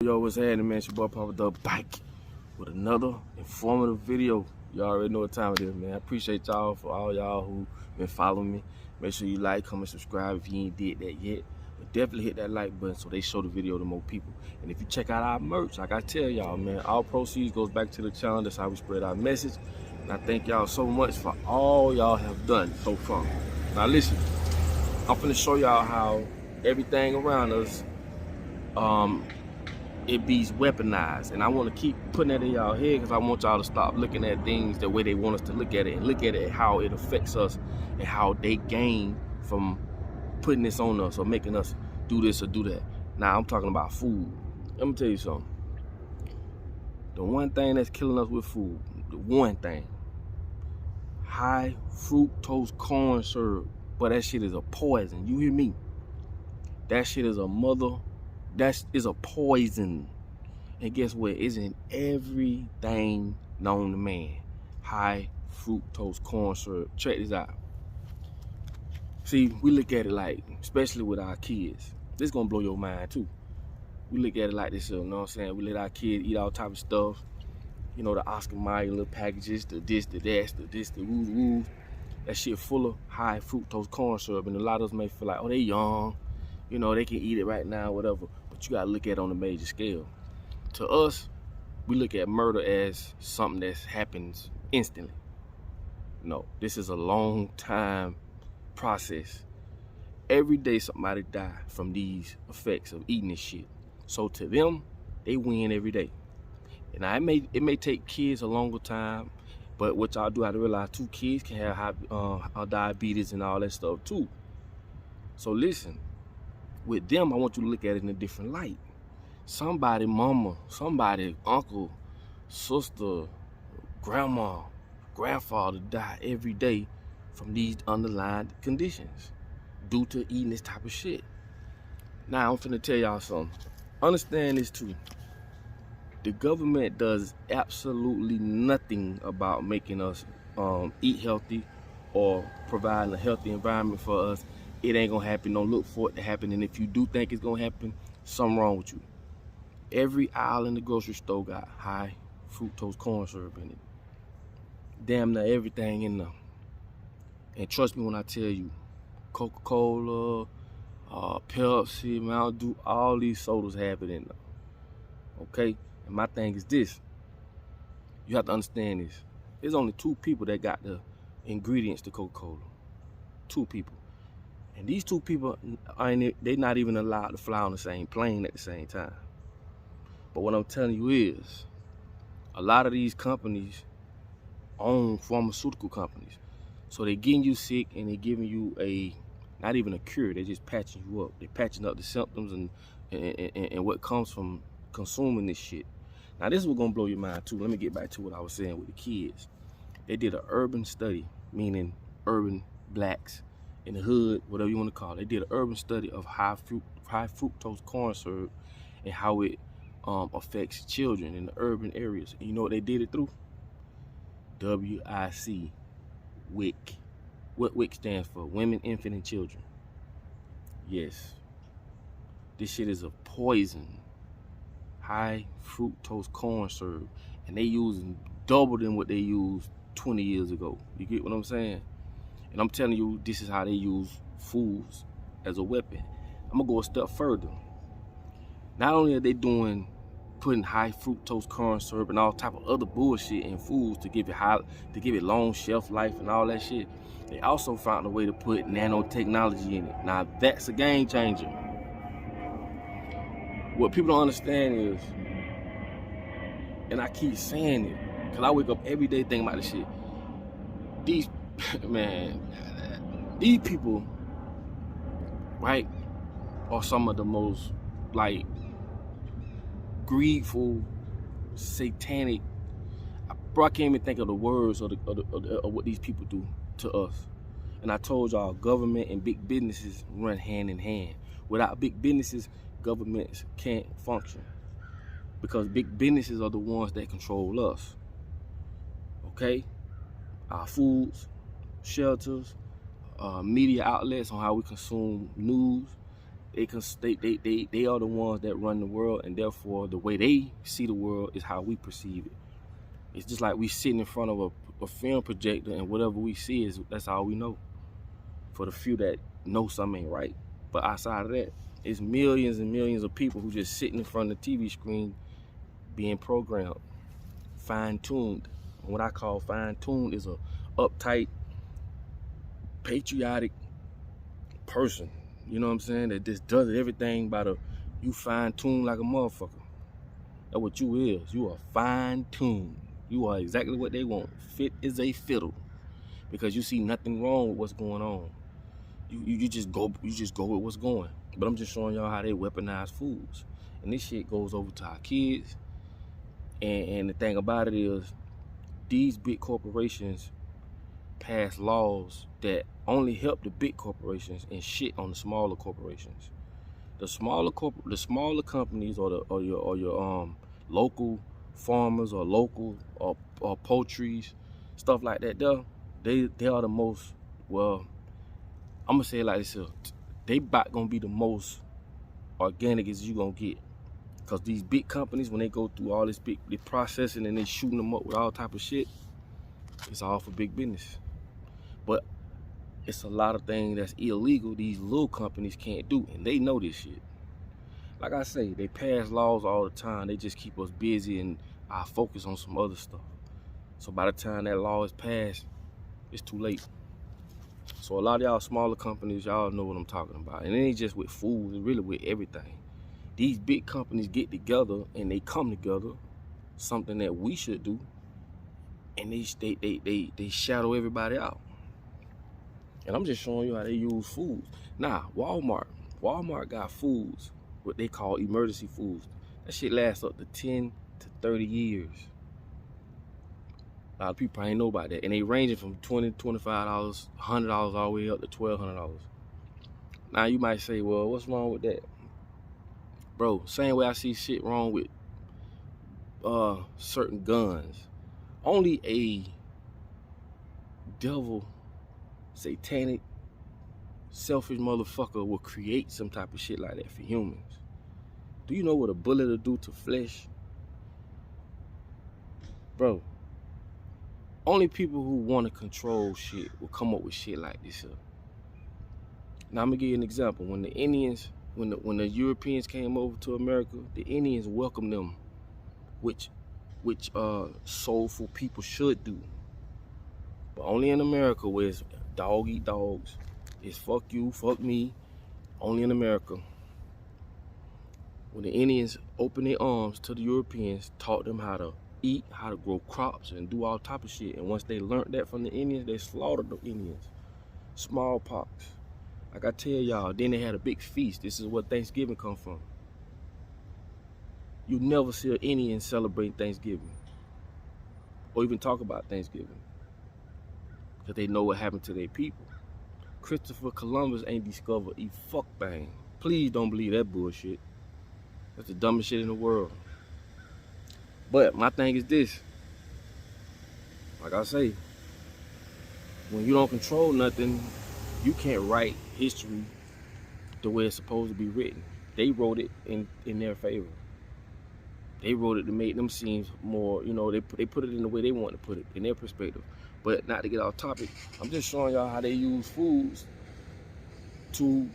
Yo, what's happening, man? It's your boy Papa the Bike with another informative video. Y'all already know what time it is, man. I appreciate y'all for all y'all who been following me. Make sure you like, comment, subscribe if you ain't did that yet. But definitely hit that like button so they show the video to more people. And if you check out our merch, like I tell y'all, man, all proceeds goes back to the channel. That's how we spread our message. And I thank y'all so much for all y'all have done so far. Now listen, I'm finna show y'all how everything around us, it be weaponized, and I want to keep putting that in y'all head because I want y'all to stop looking at things the way they want us to look at it, and look at it how it affects us and how they gain from putting this on us or making us do this or do that. Now I'm talking about food. Let me tell you something. The one thing that's killing us with food, the one thing, high fructose corn syrup. But that shit is a poison. You hear me? That shit is a a poison. And guess what? It's in everything known to man. High fructose corn syrup. Check this out. See, we look at it like, especially with our kids, this gonna blow your mind too. We look at it like this, you know what I'm saying? We let our kids eat all type of stuff. You know, the Oscar Mayer little packages, the this, the that, the this, the woo. That shit full of high fructose corn syrup. And a lot of us may feel like, oh, they young. You know, they can eat it right now, whatever. But you gotta look at it on a major scale. To us, we look at murder as something that happens instantly. No, this is a long time process. Every day somebody die from these effects of eating this shit. So to them, they win every day. And now it may take kids a longer time, but what y'all do have to realize, too, kids can have high diabetes and all that stuff too. So listen, with them, I want you to look at it in a different light. Somebody mama, somebody uncle, sister, grandma, grandfather die every day from these underlying conditions due to eating this type of shit. Now I'm finna tell y'all something. Understand this too. The government does absolutely nothing about making us eat healthy or providing a healthy environment for us. It ain't gonna happen. Don't look for it to happen. And if you do think it's gonna happen, something wrong with you. Every aisle in the grocery store got high fructose corn syrup in it. Damn near everything in there. And trust me when I tell you, Coca-Cola, Pepsi, Mountain Dew, all these sodas have it in there. Okay? And my thing is this. You have to understand this. There's only 2 people that got the ingredients to Coca-Cola. 2 people. And these 2 people, they're not even allowed to fly on the same plane at the same time. But what I'm telling you is, a lot of these companies own pharmaceutical companies. So they're getting you sick and they're giving you not even a cure, they're just patching you up. They're patching up the symptoms and what comes from consuming this shit. Now this is what's gonna blow your mind too. Let me get back to what I was saying with the kids. They did an urban study, meaning urban blacks in the hood, whatever you want to call it. They did an urban study of high fructose corn syrup and how it affects children in the urban areas. And you know what they did it through? WIC, WIC. What WIC stands for? Women, Infant, and Children. Yes. This shit is a poison. High fructose corn syrup. And they using double than what they used 20 years ago. You get what I'm saying? And I'm telling you, this is how they use foods as a weapon. I'm gonna go a step further. Not only are they putting high fructose corn syrup and all type of other bullshit in foods to give it long shelf life and all that shit, they also found a way to put nanotechnology in it. Now that's a game changer. What people don't understand is, and I keep saying it, because I wake up every day thinking about this shit. These, man, these people, right, are some of the most, like, greedful, satanic, bro, I can't even think of the words of what these people do to us. And I told y'all, government and big businesses run hand in hand. Without big businesses, governments can't function. Because big businesses are the ones that control us. Okay? Our foods, shelters, media outlets on how we consume news, they are the ones that run the world, and therefore the way they see the world is how we perceive it. It's just like we sitting in front of a film projector, and whatever we see that's all we know. For the few that know something ain't right, but outside of that, it's millions and millions of people who just sitting in front of the TV screen, being programmed, fine-tuned. And what I call fine-tuned is a uptight, patriotic person. You know what I'm saying? That just does everything by you fine-tuned like a motherfucker. That's what you is. You are fine-tuned. You are exactly what they want. Fit as a fiddle. Because you see nothing wrong with what's going on. You just go with what's going. But I'm just showing y'all how they weaponize foods. And this shit goes over to our kids. And the thing about it is, these big corporations pass laws that only help the big corporations and shit on the smaller corporations. The smaller companies or your local farmers or local or poultries, stuff like that. They are the most, well, I'm gonna say it like this here. They gonna be the most organic as you gonna get. Cause these big companies, when they go through all this big processing and they shooting them up with all type of shit, it's all for big business. But it's a lot of things that's illegal these little companies can't do, and they know this shit. Like I say, they pass laws all the time. They just keep us busy and I focus on some other stuff. So by the time that law is passed, it's too late. So a lot of y'all smaller companies, y'all know what I'm talking about. And it ain't just with food, it's really with everything. These big companies get together and they come together, something that we should do, and they shadow everybody out. And I'm just showing you how they use foods. Now, Walmart got foods, what they call emergency foods. That shit lasts up to 10 to 30 years. A lot of people ain't know about that. And they ranging from $20, $25, $100 all the way up to $1,200. Now you might say, well, what's wrong with that? Bro, same way I see shit wrong with certain guns. Only a devil, satanic, selfish motherfucker will create some type of shit like that for humans. Do you know what a bullet will do to flesh? Bro, only people who want to control shit will come up with shit like this. Now I'm gonna give you an example. When the Indians, when the Europeans came over to America, the Indians welcomed them, which soulful people should do. But only in America, where it's dog eat dogs, it's fuck you, fuck me. Only in America. When the Indians opened their arms to the Europeans, taught them how to eat, how to grow crops, and do all type of shit. And once they learned that from the Indians, they slaughtered the Indians. Smallpox. Like I tell y'all, then they had a big feast. This is what Thanksgiving come from. You never see an Indian celebrate Thanksgiving or even talk about Thanksgiving because they know what happened to their people. Christopher Columbus ain't discovered a fuck thing. Please don't believe that bullshit. That's the dumbest shit in the world. But my thing is this. Like I say, when you don't control nothing, you can't write history the way it's supposed to be written. They wrote it in their favor. They wrote it to make them seem more, you know, they put it in the way they want to put it, in their perspective. But not to get off topic, I'm just showing y'all how they use foods to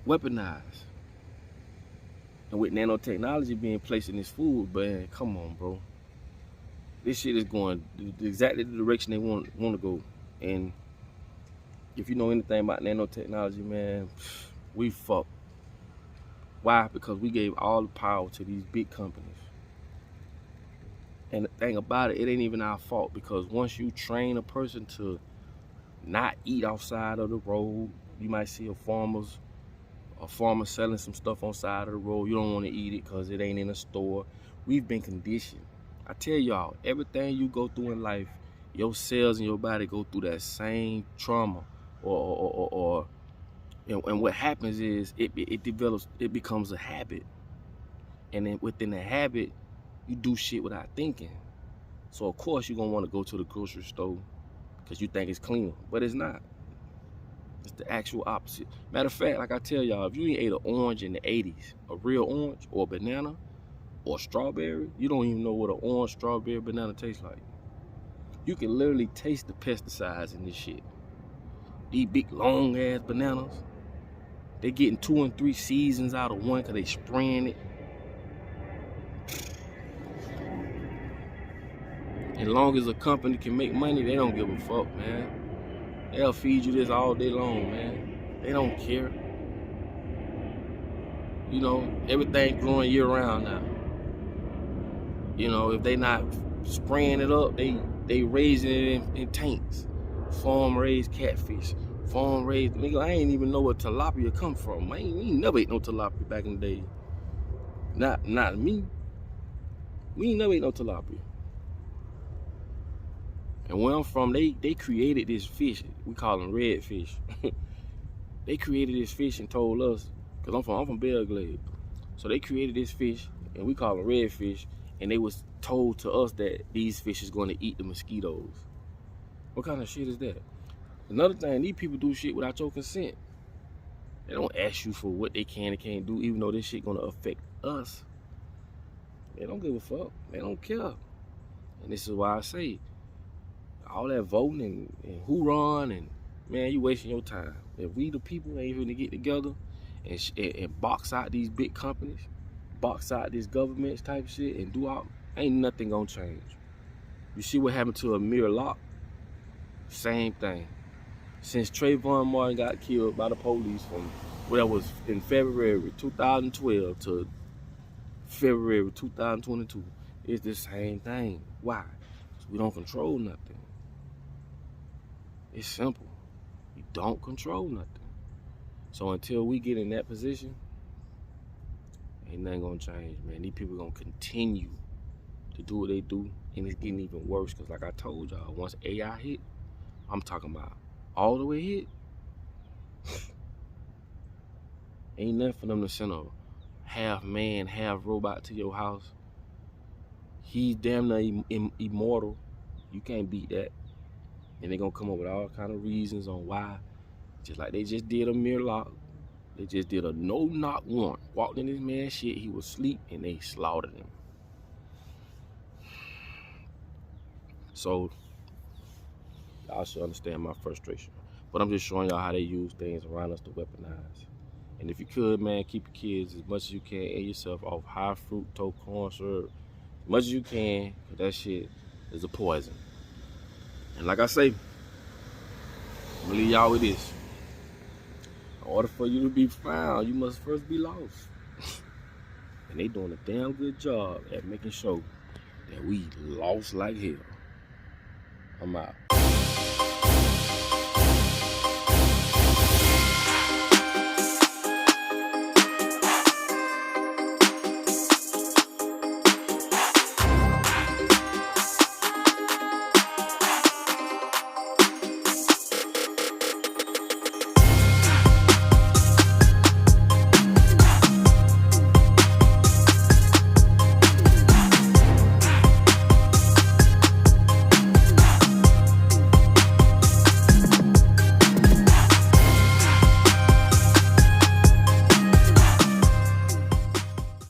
weaponize. And with nanotechnology being placed in this food, man, come on, bro. This shit is going exactly the direction they want to go. And if you know anything about nanotechnology, man, we fucked. Why? Because we gave all the power to these big companies. And the thing about it, it ain't even our fault, because once you train a person to not eat outside of the road, you might see a farmer selling some stuff on the side of the road. You don't want to eat it because it ain't in a store. We've been conditioned. I tell y'all, everything you go through in life, your cells in your body go through that same trauma, and what happens is it develops, it becomes a habit, and then within the habit, you do shit without thinking. So of course you're gonna want to go to the grocery store because you think it's cleaner, but it's not. It's the actual opposite. Matter of fact, like I tell y'all, if you ain't ate an orange in the 80s, a real orange or a banana or strawberry, you don't even know what an orange, strawberry, banana tastes like. You can literally taste the pesticides in this shit. These big long ass bananas, they getting 2 and 3 seasons out of one because they spraying it. As long as a company can make money, they don't give a fuck, man. They'll feed you this all day long, man. They don't care. You know, everything growing year round now. You know, if they not spraying it up, they raising it in tanks. Farm raised catfish. Farm raised, nigga, I ain't even know where tilapia come from. We ain't never ate no tilapia back in the day. Not me. We ain't never ate no tilapia. And where I'm from, they created this fish. We call them redfish. They created this fish and told us, cause I'm from Belgrade. So they created this fish and we call them redfish. And they was told to us that these fish is going to eat the mosquitoes. What kind of shit is that? Another thing, these people do shit without your consent. They don't ask you for what they can and can't do, even though this shit gonna affect us. They don't give a fuck. They don't care. And this is why I say, all that voting and who run, and man, you wasting your time. If we the people ain't gonna get together and box out these big companies, box out this government type shit, and do all, ain't nothing gonna change. You see what happened to Amir Locke? Same thing. Since Trayvon Martin got killed by the police from what was in February 2012 to February 2022, it's the same thing. Why? Because we don't control nothing. It's simple. We don't control nothing. So until we get in that position, ain't nothing gonna change, man. These people gonna continue to do what they do, and it's getting even worse. Cause like I told y'all, once AI hit, I'm talking about all the way hit. Ain't nothing for them to send a half man, half robot to your house. He's damn near immortal. You can't beat that. And they gonna come up with all kind of reasons on why. Just like they just did Amir Locke. They just did a no-knock warrant. Walked in this man's shit, he was asleep, and they slaughtered him. So, y'all should understand my frustration. But I'm just showing y'all how they use things around us to weaponize. And if you could, man, keep your kids as much as you can and yourself off high fructose corn syrup. As much as you can, because that shit is a poison. And like I say, I'm gonna leave y'all with this. In order for you to be found, you must first be lost. And they doing a damn good job at making sure that we lost like hell. I'm out.